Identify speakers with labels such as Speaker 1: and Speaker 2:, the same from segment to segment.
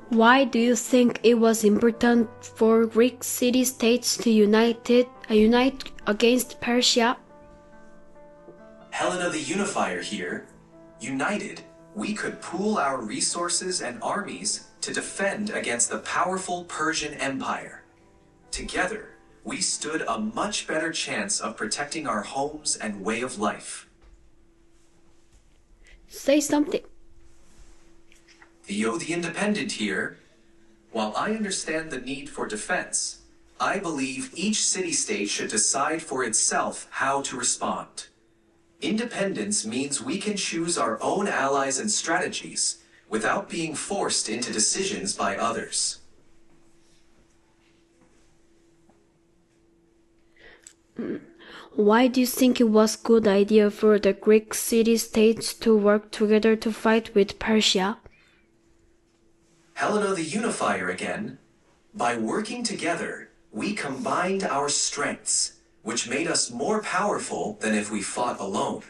Speaker 1: Why do you think it was important for Greek city-states to unite against Persia?
Speaker 2: Helena the Unifier here. United, we could pool our resources and armies to defend against the powerful Persian Empire. Together, we stood a much better chance of protecting our homes and way of life.
Speaker 1: Say something.
Speaker 2: Theo the Independent here. While I understand the need for defense, I believe each city-state should decide for itself how to respond. Independence means we can choose our own allies and strategies without being forced into decisions by others.
Speaker 1: Why do you think it was a good idea for the Greek city-states to work together to fight with Persia?
Speaker 2: Helena the Unifier again. By working together, we combined our strengths, which made us more powerful than if we fought alone.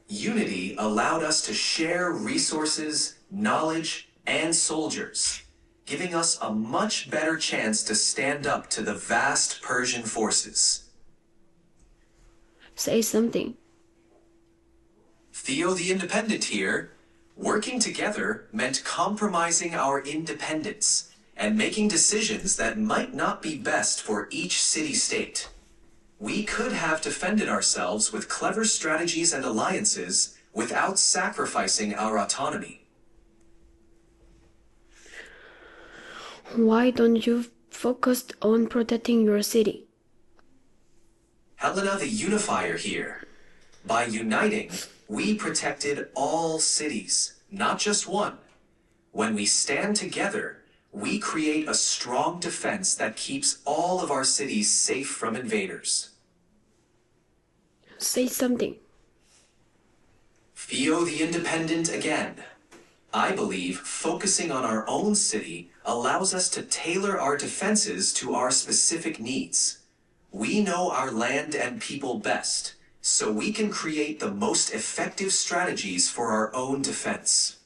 Speaker 2: Unity allowed us to share resources, knowledge, and soldiers, giving us a much better chance to stand up to the vast Persian forces.
Speaker 1: Say something.
Speaker 2: Theo the Independent here. Working together meant compromising our independence and making decisions that might not be best for each city-state. We could have defended ourselves with clever strategies and alliances without sacrificing our autonomy.
Speaker 1: Why don't you focus on protecting your city?
Speaker 2: Helena the Unifier here. By uniting, we protected all cities, not just one. When we stand together, we create a strong defense that keeps all of our cities safe from invaders.
Speaker 1: Say something.
Speaker 2: Theo the Independent again. I believe focusing on our own city allows us to tailor our defenses to our specific needs. We know our land and people best, so we can create the most effective strategies for our own defense.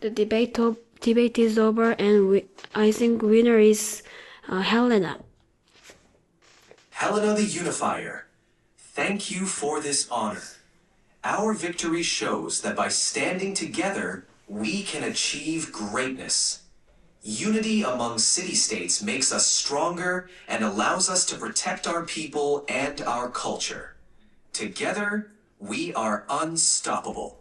Speaker 1: The debate is over, and I think winner is Helena.
Speaker 2: Helena the Unifier, thank you for this honor. Our victory shows that by standing together, we can achieve greatness. Unity among city-states makes us stronger and allows us to protect our people and our culture. Together, we are unstoppable.